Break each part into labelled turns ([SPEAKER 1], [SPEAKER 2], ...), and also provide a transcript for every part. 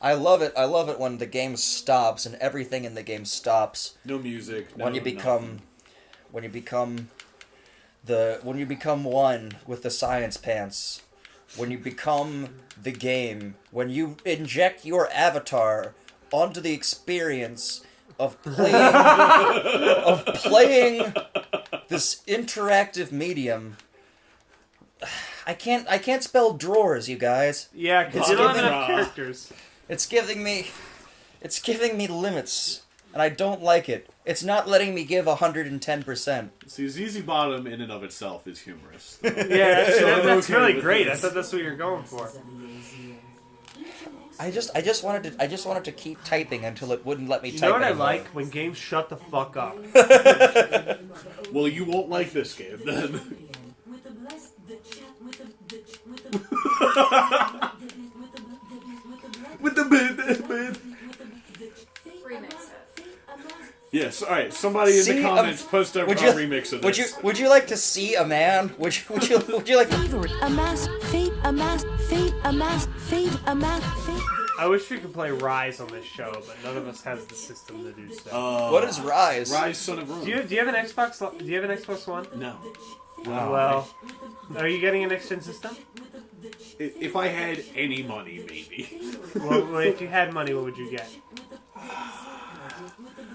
[SPEAKER 1] I love it. I love it when the game stops and everything in the game stops.
[SPEAKER 2] No music.
[SPEAKER 1] When you become one with the science pants. When you become the game. When you inject your avatar onto the experience of playing this interactive medium. I can't spell drawers, you guys.
[SPEAKER 3] Yeah, because you don't have enough characters.
[SPEAKER 1] It's giving me limits, and I don't like it. It's not letting me give 110%.
[SPEAKER 2] See, ZZ Bottom in and of itself is humorous.
[SPEAKER 3] Yeah, that's really great. I thought that's what you're going for.
[SPEAKER 1] I just wanted to keep typing until it wouldn't let me type.
[SPEAKER 3] You know what
[SPEAKER 1] anymore.
[SPEAKER 3] I like? When games shut the fuck up.
[SPEAKER 2] Well, you won't like this game then. With the bid. Yes, alright, somebody in the comments post a remix of this.
[SPEAKER 1] Would you like to see a man? Would you like to...
[SPEAKER 3] I wish we could play Rise on this show, but none of us has the system to do so.
[SPEAKER 1] What is Rise?
[SPEAKER 2] Rise, Son of Rome.
[SPEAKER 3] Do you have an Xbox? Do you have an Xbox One?
[SPEAKER 2] No.
[SPEAKER 3] Well, are you getting a next gen system?
[SPEAKER 2] If I had any money, maybe.
[SPEAKER 3] Well, if you had money, what would you get?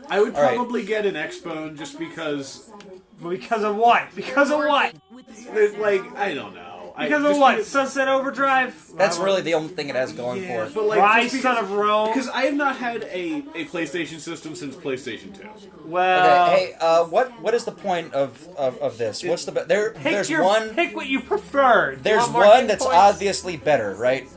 [SPEAKER 2] I would probably get an Xbone just because...
[SPEAKER 3] Well, because of what? Because of what?
[SPEAKER 2] Like, I don't know.
[SPEAKER 3] Because of what? Sunset Overdrive?
[SPEAKER 1] That's really the only thing it has going for it.
[SPEAKER 2] But like,
[SPEAKER 3] Rise, Son of Rome?
[SPEAKER 2] Because I have not had a PlayStation system since PlayStation 2.
[SPEAKER 3] Well...
[SPEAKER 1] Okay, hey, what is the point of this? What's the...
[SPEAKER 3] Pick what you prefer.
[SPEAKER 1] There's one that's obviously better, right?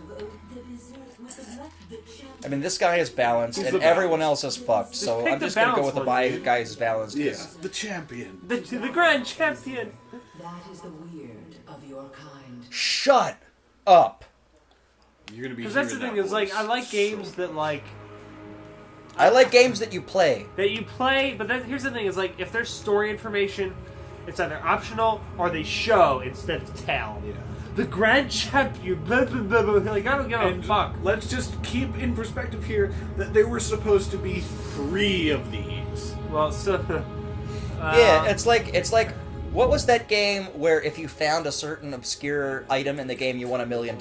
[SPEAKER 1] I mean, this guy is balanced, and everyone else is fucked, so I'm just gonna go with the guy who's balanced.
[SPEAKER 2] Yeah, the champion.
[SPEAKER 3] The grand champion.
[SPEAKER 4] That is the weird of your kind.
[SPEAKER 1] Shut up.
[SPEAKER 2] You're gonna be.
[SPEAKER 3] Because that's the thing, is like, I like games that like...
[SPEAKER 1] I like games that you play.
[SPEAKER 3] But then here's the thing, is like, if there's story information, it's either optional, or they show instead of tell.
[SPEAKER 2] Yeah.
[SPEAKER 3] The grand champion, blah, blah, blah, blah. Like, I don't give a fuck.
[SPEAKER 2] Let's just keep in perspective here that there were supposed to be 3 of these.
[SPEAKER 3] Well, so...
[SPEAKER 1] yeah, it's like, what was that game where if you found a certain obscure item in the game, you won $1 million?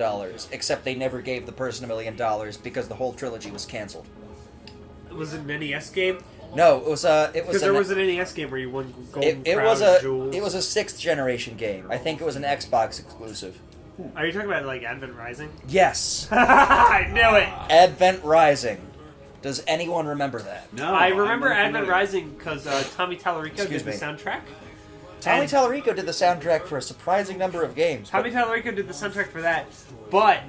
[SPEAKER 1] Except they never gave the person $1 million because the whole trilogy was canceled.
[SPEAKER 3] Was it an NES game?
[SPEAKER 1] No, it was
[SPEAKER 3] Because there was an NES game where you won gold jewels.
[SPEAKER 1] It was a 6th generation game. I think it was an Xbox exclusive.
[SPEAKER 3] Are you talking about like Advent Rising?
[SPEAKER 1] Yes.
[SPEAKER 3] I knew it.
[SPEAKER 1] Advent Rising. Does anyone remember that?
[SPEAKER 2] No,
[SPEAKER 3] I remember Advent Rising because Tommy Tallarico did the soundtrack.
[SPEAKER 1] Tommy Tallarico did the soundtrack for a surprising number of games.
[SPEAKER 3] Tommy Tallarico did the soundtrack for that, but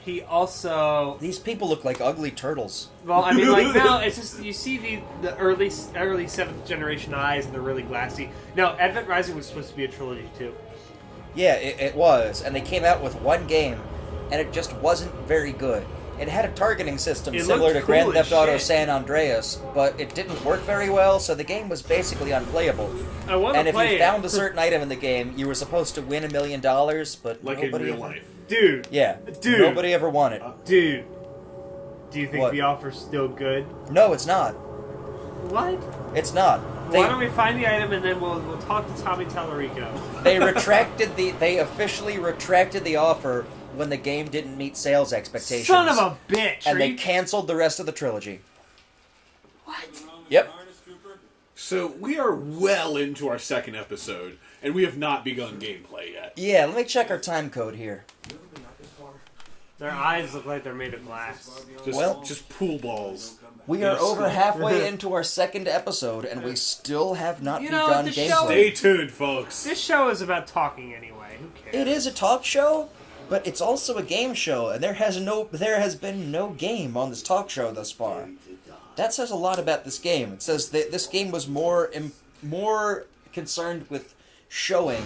[SPEAKER 3] he also...
[SPEAKER 1] These people look like ugly turtles.
[SPEAKER 3] Well, I mean, like, no, it's just, you see the early 7th generation eyes, and they're really glassy. No, Advent Rising was supposed to be a trilogy, too.
[SPEAKER 1] Yeah, it was, and they came out with one game, and it just wasn't very good. It had a targeting system similar to Grand Theft Auto San Andreas, but it didn't work very well, so the game was basically unplayable. And if you found a certain item in the game, you were supposed to win $1 million, but
[SPEAKER 2] like
[SPEAKER 1] nobody...
[SPEAKER 2] in real life.
[SPEAKER 3] Dude.
[SPEAKER 1] Yeah.
[SPEAKER 3] Dude.
[SPEAKER 1] Nobody ever won it.
[SPEAKER 3] Dude. Do you think
[SPEAKER 1] What?
[SPEAKER 3] the offer's still good?
[SPEAKER 1] No, it's not.
[SPEAKER 3] What?
[SPEAKER 1] It's not.
[SPEAKER 3] Why don't we find the item and then we'll talk to Tommy Tallarico?
[SPEAKER 1] They officially retracted the offer when the game didn't meet sales expectations.
[SPEAKER 3] Son of a bitch!
[SPEAKER 1] And they canceled the rest of the trilogy.
[SPEAKER 3] What?
[SPEAKER 1] Yep.
[SPEAKER 2] So we are well into our 2nd episode, and we have not begun gameplay yet.
[SPEAKER 1] Yeah, let me check our time code here.
[SPEAKER 3] Their eyes look like they're made of glass.
[SPEAKER 2] Just pool balls.
[SPEAKER 1] We are over halfway into our 2nd episode, and we still have not begun gameplay.
[SPEAKER 2] Stay tuned, folks.
[SPEAKER 3] This show is about talking anyway. Who cares?
[SPEAKER 1] It is a talk show, but it's also a game show, and there has been no game on this talk show thus far. That says a lot about this game. It says that this game was more concerned with showing.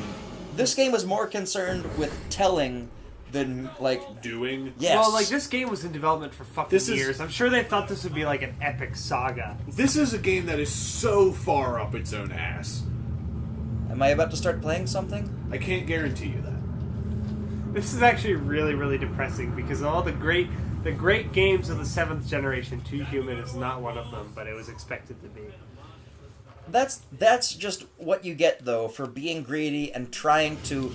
[SPEAKER 1] This game was more concerned with telling than, like...
[SPEAKER 2] Doing?
[SPEAKER 1] Yes.
[SPEAKER 3] Well, like, this game was in development for fucking years. I'm sure they thought this would be, like, an epic saga.
[SPEAKER 2] This is a game that is so far up its own ass.
[SPEAKER 1] Am I about to start playing something?
[SPEAKER 2] I can't guarantee you that.
[SPEAKER 3] This is actually really, really depressing because all the great The great games of the 7th generation, Too Human is not one of them, but it was expected to be.
[SPEAKER 1] That's just what you get though for being greedy and trying to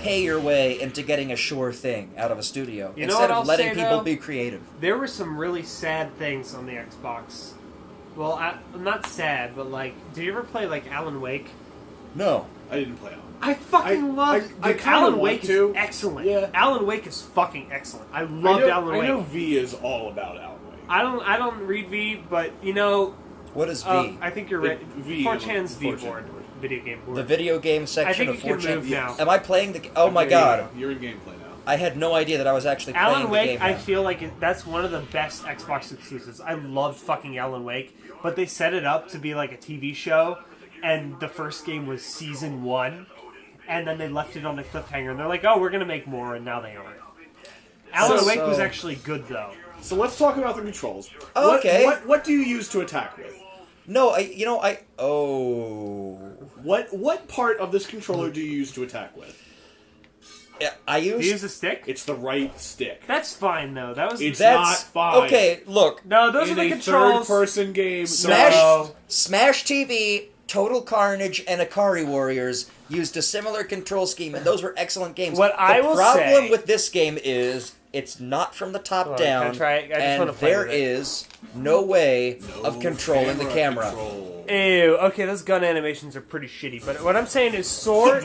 [SPEAKER 1] pay your way into getting a sure thing out of a studio
[SPEAKER 3] You know
[SPEAKER 1] instead
[SPEAKER 3] what
[SPEAKER 1] of
[SPEAKER 3] I'll
[SPEAKER 1] letting
[SPEAKER 3] say,
[SPEAKER 1] people
[SPEAKER 3] though?
[SPEAKER 1] be creative.
[SPEAKER 3] There were some really sad things on the Xbox. Well, I'm not sad, but like, did you ever play like Alan Wake?
[SPEAKER 1] No.
[SPEAKER 2] I didn't play on.
[SPEAKER 3] I fucking love.
[SPEAKER 2] I
[SPEAKER 3] Dude,
[SPEAKER 2] kinda
[SPEAKER 3] Alan
[SPEAKER 2] want
[SPEAKER 3] Wake
[SPEAKER 2] to.
[SPEAKER 3] is excellent.
[SPEAKER 2] Yeah.
[SPEAKER 3] Alan Wake is fucking excellent. I loved Alan Wake.
[SPEAKER 2] I know V is all about Alan Wake.
[SPEAKER 3] I don't read V, but you know,
[SPEAKER 1] What is V?
[SPEAKER 3] I think you're right.
[SPEAKER 2] V
[SPEAKER 3] 4chan's V
[SPEAKER 2] 4chan
[SPEAKER 3] board, video game board.
[SPEAKER 1] The video game
[SPEAKER 3] I
[SPEAKER 1] section
[SPEAKER 3] think
[SPEAKER 1] of
[SPEAKER 3] you can
[SPEAKER 1] 4chan.
[SPEAKER 3] move now.
[SPEAKER 1] Am I playing the? Oh my
[SPEAKER 2] There you
[SPEAKER 1] god!
[SPEAKER 2] go. You're in gameplay now.
[SPEAKER 1] I had no idea that I was actually playing
[SPEAKER 3] Alan
[SPEAKER 1] the
[SPEAKER 3] Wake,
[SPEAKER 1] game.
[SPEAKER 3] I
[SPEAKER 1] now.
[SPEAKER 3] feel like that's one of the best Xbox exclusives. I loved fucking Alan Wake, but they set it up to be like a TV show, and the first game was season 1, and then they left it on a cliffhanger, and they're like, oh, we're gonna make more, and now they aren't. Alan Wake was actually good, though.
[SPEAKER 2] So let's talk about the controls.
[SPEAKER 1] Okay.
[SPEAKER 2] What do you use to attack with?
[SPEAKER 1] No,
[SPEAKER 2] What part of this controller do you use to attack with?
[SPEAKER 1] I
[SPEAKER 3] Do you use
[SPEAKER 1] used.
[SPEAKER 3] a stick?
[SPEAKER 2] It's the right stick.
[SPEAKER 3] That's fine, though. That was...
[SPEAKER 2] It's
[SPEAKER 1] That's
[SPEAKER 2] not fine.
[SPEAKER 1] okay. Look,
[SPEAKER 3] No, those
[SPEAKER 2] In
[SPEAKER 3] are the
[SPEAKER 2] a
[SPEAKER 3] controls.
[SPEAKER 2] third-person game,
[SPEAKER 1] Smash,
[SPEAKER 3] No.
[SPEAKER 1] Smash TV, Total Carnage, and Akari Warriors used a similar control scheme, and those were excellent games.
[SPEAKER 3] What I will
[SPEAKER 1] the problem
[SPEAKER 3] say-
[SPEAKER 1] with this game is it's not from the top
[SPEAKER 3] Hold on,
[SPEAKER 1] down,
[SPEAKER 3] can I try it? I just
[SPEAKER 1] and
[SPEAKER 3] wanna play
[SPEAKER 1] there
[SPEAKER 3] with it.
[SPEAKER 1] is no way of controlling the camera.
[SPEAKER 2] control.
[SPEAKER 3] Ew, okay, those gun animations are pretty shitty, but what I'm saying is sword...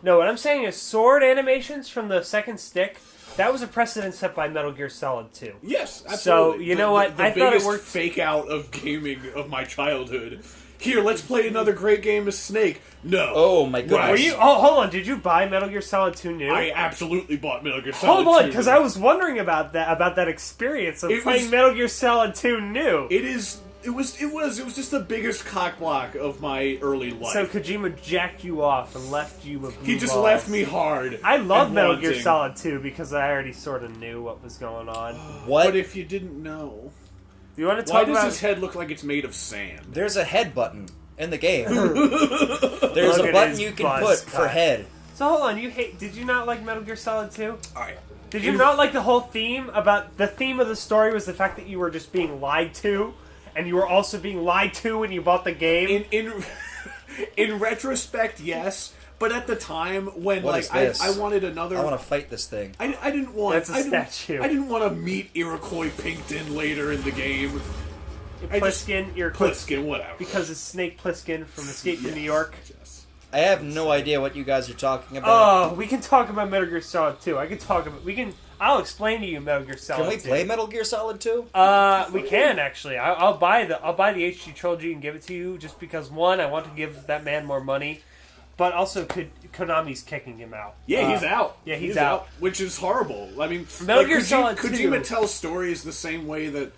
[SPEAKER 3] No, what I'm saying is sword animations from the second stick, that was a precedent set by Metal Gear Solid 2.
[SPEAKER 2] Yes, absolutely.
[SPEAKER 3] So, you know what?
[SPEAKER 2] The
[SPEAKER 3] I thought it
[SPEAKER 2] biggest
[SPEAKER 3] worked-
[SPEAKER 2] fake out of gaming of my childhood. Here, let's play another great game of Snake. No.
[SPEAKER 1] Oh my goodness!
[SPEAKER 3] Were you? Oh, hold on. Did you buy Metal Gear Solid 2 new?
[SPEAKER 2] I absolutely bought Metal Gear Solid
[SPEAKER 3] Hold on,
[SPEAKER 2] 2.
[SPEAKER 3] because I was wondering about that experience of
[SPEAKER 2] It
[SPEAKER 3] playing
[SPEAKER 2] was-
[SPEAKER 3] Metal Gear Solid 2 new.
[SPEAKER 2] It was just the biggest cockblock of my early life.
[SPEAKER 3] So Kojima jacked you off and left you with blue
[SPEAKER 2] He just
[SPEAKER 3] balls.
[SPEAKER 2] left me hard.
[SPEAKER 3] I love
[SPEAKER 2] and
[SPEAKER 3] Metal Gear
[SPEAKER 2] wanting.
[SPEAKER 3] Solid 2 because I already sort of knew what was going on.
[SPEAKER 1] What?
[SPEAKER 2] But if you didn't know,
[SPEAKER 3] You want to
[SPEAKER 2] why
[SPEAKER 3] talk
[SPEAKER 2] does
[SPEAKER 3] about?
[SPEAKER 2] his head look like it's made of sand?
[SPEAKER 1] There's a head button in the game. There's
[SPEAKER 3] Look
[SPEAKER 1] a
[SPEAKER 3] at
[SPEAKER 1] button
[SPEAKER 3] his
[SPEAKER 1] you can
[SPEAKER 3] buzz
[SPEAKER 1] put for
[SPEAKER 3] cut.
[SPEAKER 1] head.
[SPEAKER 3] So hold on, did you not like Metal Gear Solid 2?
[SPEAKER 2] Alright.
[SPEAKER 3] Did you not like the whole theme about the theme of the story was the fact that you were just being lied to, and you were also being lied to when you bought the game?
[SPEAKER 2] In retrospect, yes. But at the time when
[SPEAKER 1] What is this?
[SPEAKER 2] I wanted another,
[SPEAKER 1] I want to fight this thing.
[SPEAKER 2] I didn't want.
[SPEAKER 3] That's a
[SPEAKER 2] I didn't-
[SPEAKER 3] statue.
[SPEAKER 2] I didn't want to meet Iroquois Pinkton later in the game. I just-
[SPEAKER 3] Pliskin, you're
[SPEAKER 2] Pliskin, whatever.
[SPEAKER 3] because it's Snake Plissken from Escape from New York.
[SPEAKER 2] Yes.
[SPEAKER 1] I have no idea what you guys are talking about.
[SPEAKER 3] Oh, we can talk about Metal Gear Solid 2. I'll explain to you Metal Gear Solid
[SPEAKER 1] Can we
[SPEAKER 3] 2.
[SPEAKER 1] play Metal Gear Solid 2?
[SPEAKER 3] We can actually. I'll buy the HD trilogy and give it to you just because one, I want to give that man more money, but also Konami's kicking him out.
[SPEAKER 2] Yeah, he's out.
[SPEAKER 3] yeah, he's out.
[SPEAKER 2] which is horrible. I mean,
[SPEAKER 3] Metal Gear Solid
[SPEAKER 2] Kojima
[SPEAKER 3] 2.
[SPEAKER 2] tells stories the same way that.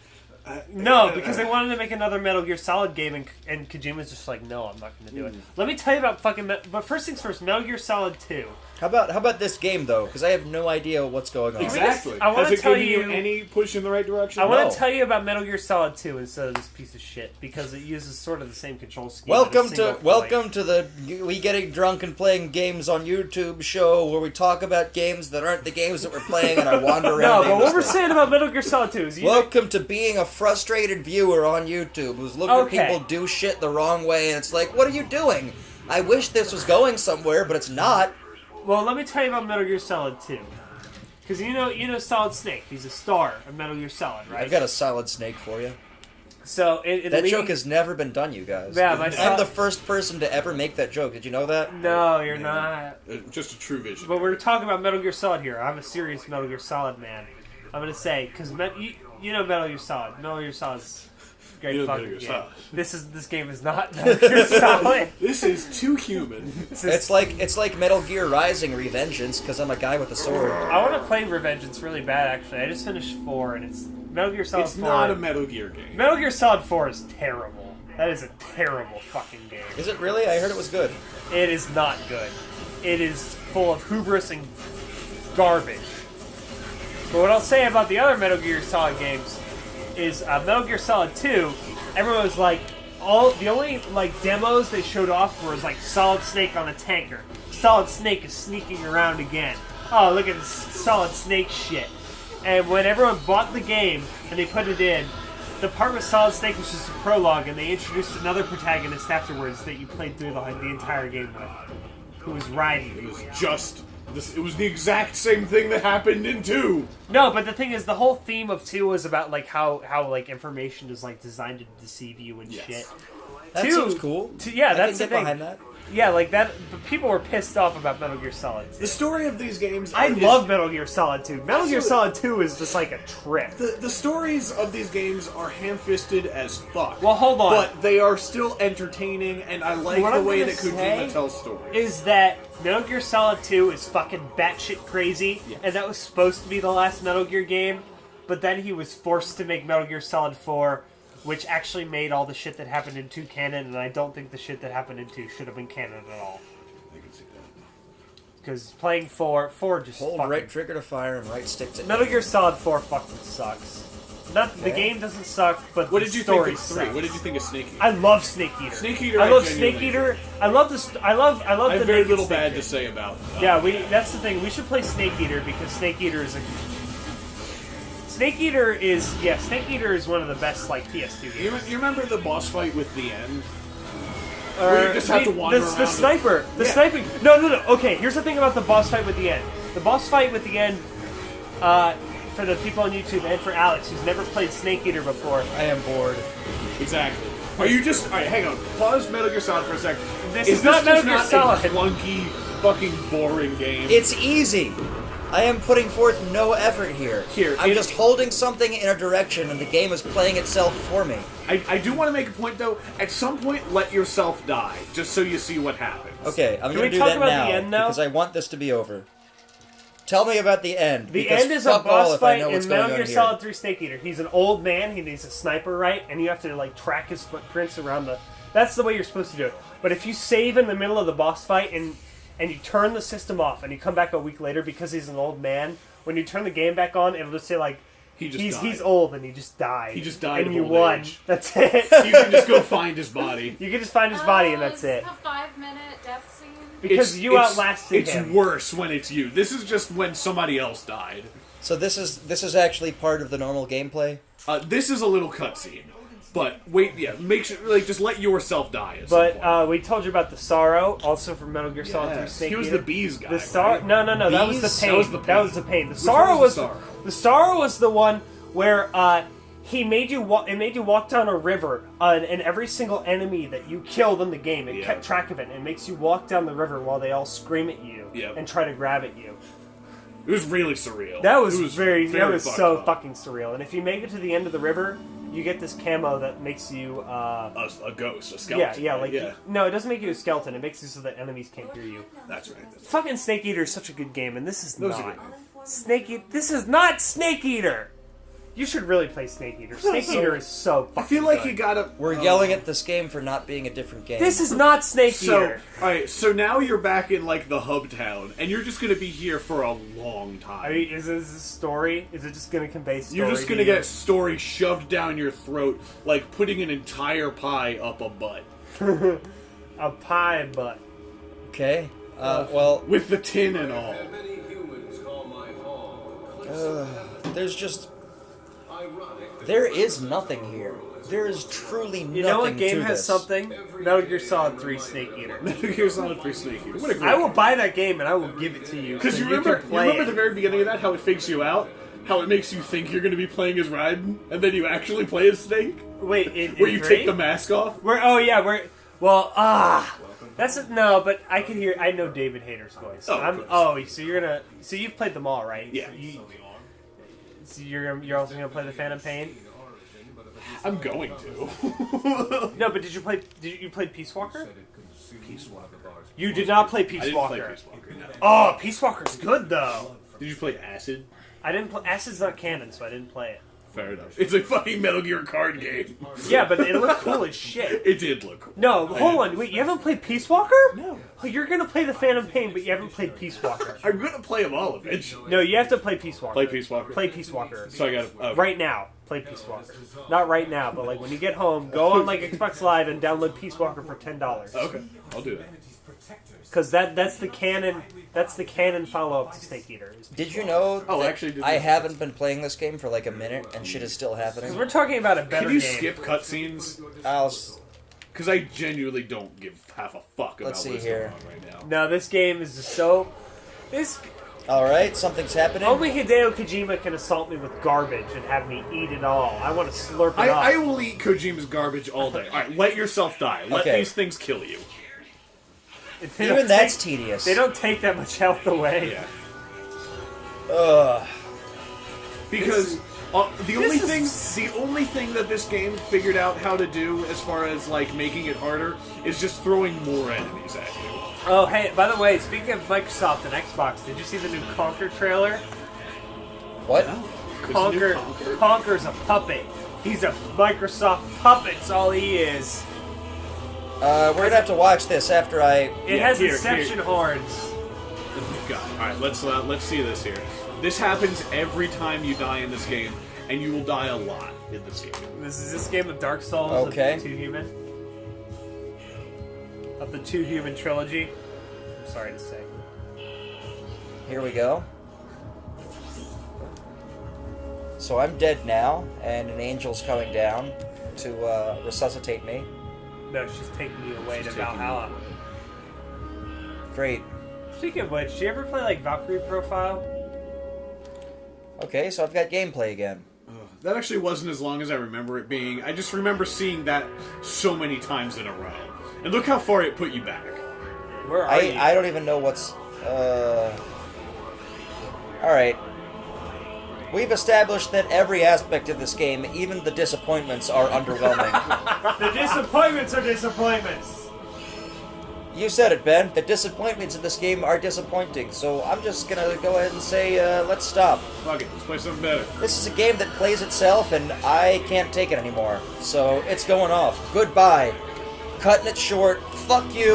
[SPEAKER 3] No, because they wanted to make another Metal Gear Solid game, and Kojima's just like, no, I'm not going to do it. Let me tell you about fucking. But first things first, Metal Gear Solid 2.
[SPEAKER 1] How about this game though? Because I have no idea what's going on.
[SPEAKER 2] Exactly.
[SPEAKER 3] I wanna
[SPEAKER 2] Has it
[SPEAKER 3] tell
[SPEAKER 2] given you
[SPEAKER 3] you-
[SPEAKER 2] any push in the right direction?
[SPEAKER 3] I want
[SPEAKER 1] No.
[SPEAKER 3] to tell you about Metal Gear Solid 2 instead of this piece of shit because it uses sort of the same control scheme. at a
[SPEAKER 1] Welcome
[SPEAKER 3] single
[SPEAKER 1] to
[SPEAKER 3] point.
[SPEAKER 1] the We Getting Drunk and Playing Games on YouTube show where we talk about games that aren't the games that we're playing and I wander
[SPEAKER 3] No,
[SPEAKER 1] around.
[SPEAKER 3] but what we're
[SPEAKER 1] aimlessly.
[SPEAKER 3] saying about Metal Gear Solid 2 is
[SPEAKER 1] Welcome to being a frustrated viewer on YouTube who's looking
[SPEAKER 3] Okay.
[SPEAKER 1] at people do shit the wrong way and it's like, what are you doing? I wish this was going somewhere, but it's not.
[SPEAKER 3] Well, let me tell you about Metal Gear Solid 2. Because you know Solid Snake. He's a star of Metal Gear Solid, right?
[SPEAKER 1] I've got a solid snake for you.
[SPEAKER 3] So it
[SPEAKER 1] That joke has never been done, you guys.
[SPEAKER 3] Yeah, my
[SPEAKER 1] I'm
[SPEAKER 3] sol-
[SPEAKER 1] the first person to ever make that joke. Did you know that?
[SPEAKER 3] No, you're not.
[SPEAKER 2] Just a true vision.
[SPEAKER 3] But we're talking about Metal Gear Solid here. I'm a serious Metal Gear Solid man. I'm gonna say because you know Metal Gear Solid. Metal Gear Solid's a great
[SPEAKER 2] You know
[SPEAKER 3] fucking
[SPEAKER 2] Metal Gear
[SPEAKER 3] game.
[SPEAKER 2] Solid.
[SPEAKER 3] This game is not Metal Gear Solid.
[SPEAKER 2] This is too human.
[SPEAKER 3] This is-
[SPEAKER 1] It's like Metal Gear Rising Revengeance because I'm a guy with a sword.
[SPEAKER 3] I want to play Revengeance really bad. Actually, I just finished 4 and it's Metal Gear Solid
[SPEAKER 2] It's
[SPEAKER 3] 4.
[SPEAKER 2] not a Metal Gear game.
[SPEAKER 3] Metal Gear Solid 4 is terrible. That is a terrible fucking game.
[SPEAKER 1] Is it really? I heard it was good.
[SPEAKER 3] It is not good. It is full of hubris and garbage. But what I'll say about the other Metal Gear Solid games is Metal Gear Solid 2, everyone was like, the only like demos they showed off was like Solid Snake on a tanker. Solid Snake is sneaking around again. Oh, look at this Solid Snake shit. And when everyone bought the game and they put it in, the part with Solid Snake was just a prologue, and they introduced another protagonist afterwards that you played through the entire game with, who was Raiden.
[SPEAKER 2] It was just this. It was the exact same thing that happened in 2.
[SPEAKER 3] No, but the thing is, the whole theme of 2 was about like how like information is like designed to deceive you and shit.
[SPEAKER 1] That seems cool.
[SPEAKER 3] Yeah,
[SPEAKER 1] I
[SPEAKER 3] that's
[SPEAKER 1] can
[SPEAKER 3] the
[SPEAKER 1] get
[SPEAKER 3] thing.
[SPEAKER 1] behind that.
[SPEAKER 3] Yeah, like that. But people were pissed off about Metal Gear Solid 2.
[SPEAKER 2] The story of these games.
[SPEAKER 3] I love Metal Gear Solid 2. Metal Gear Solid 2 is just like a trip.
[SPEAKER 2] The stories of these games are ham-fisted as fuck.
[SPEAKER 3] Well, hold on.
[SPEAKER 2] But they are still entertaining, and I like
[SPEAKER 3] What
[SPEAKER 2] the
[SPEAKER 3] I'm
[SPEAKER 2] way
[SPEAKER 3] gonna
[SPEAKER 2] that
[SPEAKER 3] say
[SPEAKER 2] Kojima tells stories.
[SPEAKER 3] Is that Metal Gear Solid 2 is fucking batshit crazy, and that was supposed to be the last Metal Gear game, but then he was forced to make Metal Gear Solid 4, which actually made all the shit that happened in 2 canon, and I don't think the shit that happened in 2 should have been canon at all.
[SPEAKER 2] I can see that.
[SPEAKER 3] Because playing 4 just
[SPEAKER 1] Hold
[SPEAKER 3] fucking...
[SPEAKER 1] right trigger to fire and right stick to
[SPEAKER 3] Metal Gear Solid 4 fucking sucks. The game doesn't suck, but
[SPEAKER 2] What
[SPEAKER 3] the
[SPEAKER 2] did you think
[SPEAKER 3] story
[SPEAKER 2] of 3?
[SPEAKER 3] sucks.
[SPEAKER 2] What did you think of Snake Eater?
[SPEAKER 3] I love Snake Eater.
[SPEAKER 2] Snake Eater,
[SPEAKER 3] I love
[SPEAKER 2] I
[SPEAKER 3] Snake
[SPEAKER 2] genuinely-
[SPEAKER 3] Eater. I love this. I love
[SPEAKER 2] I
[SPEAKER 3] the
[SPEAKER 2] have very
[SPEAKER 3] naked
[SPEAKER 2] little
[SPEAKER 3] Snake
[SPEAKER 2] bad
[SPEAKER 3] Eater.
[SPEAKER 2] to say about.
[SPEAKER 3] Yeah, that's the thing. We should play Snake Eater because Snake Eater is Snake Eater is one of the best like PS2 games.
[SPEAKER 2] You remember the boss fight with the end? Where you just have to wander around.
[SPEAKER 3] The sniper. The sniping. No. Okay, here's the thing about the boss fight with the end. The boss fight with the end, for the people on YouTube and for Alex, who's never played Snake Eater before.
[SPEAKER 1] I am bored.
[SPEAKER 2] Exactly. Are you just... Alright, hang on. Pause Metal Gear Solid for a second.
[SPEAKER 3] This is not Metal Gear Solid.
[SPEAKER 2] a clunky, fucking boring game?
[SPEAKER 1] It's easy. I am putting forth no effort here. I'm just holding something in a direction, and the game is playing itself for me.
[SPEAKER 2] I do want to make a point, though. At some point, let yourself die, just so you see what happens.
[SPEAKER 1] Okay, I'm
[SPEAKER 3] Can
[SPEAKER 1] going
[SPEAKER 3] we
[SPEAKER 1] to do
[SPEAKER 3] talk
[SPEAKER 1] that
[SPEAKER 3] about
[SPEAKER 1] now,
[SPEAKER 3] the end now?
[SPEAKER 1] because I want this to be over. Tell me about the end.
[SPEAKER 3] The
[SPEAKER 1] because
[SPEAKER 3] end is a
[SPEAKER 1] fuck all
[SPEAKER 3] boss
[SPEAKER 1] if I
[SPEAKER 3] fight
[SPEAKER 1] know what's
[SPEAKER 3] in
[SPEAKER 1] going
[SPEAKER 3] Metal
[SPEAKER 1] on
[SPEAKER 3] Gear
[SPEAKER 1] here.
[SPEAKER 3] Solid 3 Snake Eater. He's an old man. He needs a sniper, right? And you have to like track his footprints around the. That's the way you're supposed to do it. But if you save in the middle of the boss fight and you turn the system off and you come back a week later because he's an old man, when you turn the game back on, it'll just say like he's old and he just died.
[SPEAKER 2] He just died
[SPEAKER 3] and
[SPEAKER 2] of
[SPEAKER 3] you
[SPEAKER 2] old
[SPEAKER 3] won.
[SPEAKER 2] age.
[SPEAKER 3] That's it.
[SPEAKER 2] You can just go find his body.
[SPEAKER 3] You can just find his body and that's it.
[SPEAKER 5] A 5-minute death scene.
[SPEAKER 3] Because you outlasted him.
[SPEAKER 2] It's worse when it's you. This is just when somebody else died.
[SPEAKER 1] So this is actually part of the normal gameplay?
[SPEAKER 2] This is a little cutscene. But wait, make sure, just let yourself die. At some point.
[SPEAKER 3] But we told you about the Sorrow, also from Metal Gear Solid 3 Snake
[SPEAKER 2] He was
[SPEAKER 3] Eater.
[SPEAKER 2] the bees guy.
[SPEAKER 3] The Sorrow,
[SPEAKER 2] right?
[SPEAKER 3] no, that was the
[SPEAKER 1] Bees?
[SPEAKER 3] pain.
[SPEAKER 2] That was the pain.
[SPEAKER 3] The
[SPEAKER 2] Which
[SPEAKER 3] Sorrow
[SPEAKER 2] one
[SPEAKER 3] was
[SPEAKER 2] was
[SPEAKER 3] the Sorrow was the one where he made you walk down a river, and every single enemy that you killed in the game, it kept track of it, and it makes you walk down the river while they all scream at you and try to grab at you.
[SPEAKER 2] It was really surreal.
[SPEAKER 3] That was,
[SPEAKER 2] it was
[SPEAKER 3] that was
[SPEAKER 2] fucked
[SPEAKER 3] so
[SPEAKER 2] up.
[SPEAKER 3] fucking surreal. And if you make it to the end of the river, you get this camo that makes you
[SPEAKER 2] a ghost, a skeleton.
[SPEAKER 3] No, it doesn't make you a skeleton. It makes it so that enemies can't hear you.
[SPEAKER 2] That's right.
[SPEAKER 3] Fucking Snake Eater is such a good game, and this is
[SPEAKER 2] That was a
[SPEAKER 3] not.
[SPEAKER 2] good game.
[SPEAKER 3] Snake Eater. This is not Snake Eater. You should really play Snake Eater. Snake Eater is so fucking
[SPEAKER 2] I feel like
[SPEAKER 3] good.
[SPEAKER 2] you gotta...
[SPEAKER 1] We're yelling at this game for not being a different game.
[SPEAKER 3] This is not Snake
[SPEAKER 2] So,
[SPEAKER 3] Eater.
[SPEAKER 2] alright, so now you're back in, the hub town, and you're just gonna be here for a long time.
[SPEAKER 3] I mean, is this a story? Is it just going to convey story?
[SPEAKER 2] You're just
[SPEAKER 3] to
[SPEAKER 2] gonna
[SPEAKER 3] you?
[SPEAKER 2] get story shoved down your throat, like putting an entire pie up a butt.
[SPEAKER 3] a pie butt.
[SPEAKER 1] Okay. Well,
[SPEAKER 2] With the tin and all.
[SPEAKER 1] there's just... There is nothing here. There is truly nothing
[SPEAKER 3] You know what game
[SPEAKER 1] to
[SPEAKER 3] has
[SPEAKER 1] this.
[SPEAKER 3] something? Metal Gear Solid 3 Snake Eater.
[SPEAKER 2] Metal Gear Solid 3 Snake Eater. What a great
[SPEAKER 3] I will
[SPEAKER 2] game.
[SPEAKER 3] buy that game and I will give it to you.
[SPEAKER 2] Because
[SPEAKER 3] so
[SPEAKER 2] you remember
[SPEAKER 3] can play
[SPEAKER 2] at the
[SPEAKER 3] it.
[SPEAKER 2] very beginning of that, how it fakes you out? How it makes you think you're going to be playing as Raiden, and then you actually play as Snake?
[SPEAKER 3] Wait,
[SPEAKER 2] Where you take the mask off?
[SPEAKER 3] No, but I can hear. I know David Hayter's voice.
[SPEAKER 2] Oh, of course.
[SPEAKER 3] So you're gonna. So you've played them all, right?
[SPEAKER 2] Yeah.
[SPEAKER 3] So you're also gonna play the Phantom Pain.
[SPEAKER 2] I'm going to.
[SPEAKER 3] No, but did you play Peace Walker?
[SPEAKER 2] Peace Walker.
[SPEAKER 3] You did not play
[SPEAKER 2] I
[SPEAKER 3] Peace
[SPEAKER 2] didn't
[SPEAKER 3] Walker.
[SPEAKER 2] play Peace Walker, no.
[SPEAKER 3] Oh, Peace Walker's good though.
[SPEAKER 2] Did you play Acid?
[SPEAKER 3] I didn't play. Acid's not canon, so I didn't play it.
[SPEAKER 2] Fair enough. It's a fucking Metal Gear card game.
[SPEAKER 3] Yeah, but it looked cool as shit.
[SPEAKER 2] It did look cool.
[SPEAKER 3] No, hold on. Wait, you haven't played Peace Walker?
[SPEAKER 2] No.
[SPEAKER 3] Oh, you're gonna play the Phantom Pain, but you haven't played Peace Walker.
[SPEAKER 2] I'm going to play them all eventually.
[SPEAKER 3] No, you have to play Peace Walker.
[SPEAKER 2] Play Peace Walker?
[SPEAKER 3] Play Peace Walker.
[SPEAKER 2] So I got to...
[SPEAKER 3] Right now, play Peace Walker. Not right now, but when you get home, go on Xbox Live and download Peace Walker for $10.
[SPEAKER 2] Okay, I'll do that.
[SPEAKER 3] Because that's the canon. That's the canon follow-up to Snake Eater.
[SPEAKER 1] Did you know
[SPEAKER 2] Oh,
[SPEAKER 1] that
[SPEAKER 2] actually,
[SPEAKER 1] I haven't been playing this game for like a minute and shit is still
[SPEAKER 3] Because
[SPEAKER 1] happening?
[SPEAKER 3] we're talking about a better
[SPEAKER 2] Can you
[SPEAKER 3] game.
[SPEAKER 2] skip cutscenes? Because I genuinely don't give half a fuck about
[SPEAKER 1] Let's see
[SPEAKER 2] what's
[SPEAKER 1] here.
[SPEAKER 2] going on right now.
[SPEAKER 3] No, this game is just so. This
[SPEAKER 1] Alright, something's happening.
[SPEAKER 3] only Hideo Kojima can assault me with garbage and have me eat it all. I want to slurp it up.
[SPEAKER 2] I will eat Kojima's garbage all day. Alright, let yourself die. Let
[SPEAKER 1] Okay.
[SPEAKER 2] these things kill you.
[SPEAKER 3] They don't
[SPEAKER 1] Even that's
[SPEAKER 3] take-
[SPEAKER 1] tedious.
[SPEAKER 3] They don't take that much health away.
[SPEAKER 2] Yeah.
[SPEAKER 1] Ugh.
[SPEAKER 2] Because the
[SPEAKER 3] is-
[SPEAKER 2] only thing that this game figured out how to do as far as like making it harder is just throwing more enemies at you.
[SPEAKER 3] Oh, hey, by the way, speaking of Microsoft and Xbox, did you see the new Conker trailer?
[SPEAKER 1] What?
[SPEAKER 3] Conker's a puppet. He's a Microsoft puppet. That's all he is.
[SPEAKER 1] We're gonna have to watch this after I...
[SPEAKER 3] It
[SPEAKER 2] Yeah,
[SPEAKER 3] has
[SPEAKER 2] here,
[SPEAKER 3] Inception
[SPEAKER 2] here.
[SPEAKER 3] horns.
[SPEAKER 2] Oh, God. All right, let's see this here. This happens every time you die in this game, and you will die a lot in this game.
[SPEAKER 3] This is this game of Dark Souls
[SPEAKER 1] Okay.
[SPEAKER 3] of the Two Human. Of the Two Human trilogy. I'm sorry to say.
[SPEAKER 1] Here we go. So I'm dead now, and an angel's coming down to resuscitate me.
[SPEAKER 3] No, she's taking you away to
[SPEAKER 2] She's taking
[SPEAKER 3] Valhalla.
[SPEAKER 1] Great.
[SPEAKER 3] Speaking of which, do you ever play like Valkyrie Profile?
[SPEAKER 1] Okay, so I've got gameplay again.
[SPEAKER 2] That actually wasn't as long as I remember it being. I just remember seeing that so many times in a row. And look how far it put you back.
[SPEAKER 3] Where are you?
[SPEAKER 1] I don't even know what's... Alright. We've established that every aspect of this game, even the disappointments, are underwhelming.
[SPEAKER 3] The disappointments are disappointments.
[SPEAKER 1] You said it, Ben. The disappointments in this game are disappointing, so I'm just gonna go ahead and say, let's stop.
[SPEAKER 2] Fuck it, let's play something better.
[SPEAKER 1] This is a game that plays itself, and I can't take it anymore. So it's going off. Goodbye. Cutting it short. Fuck you.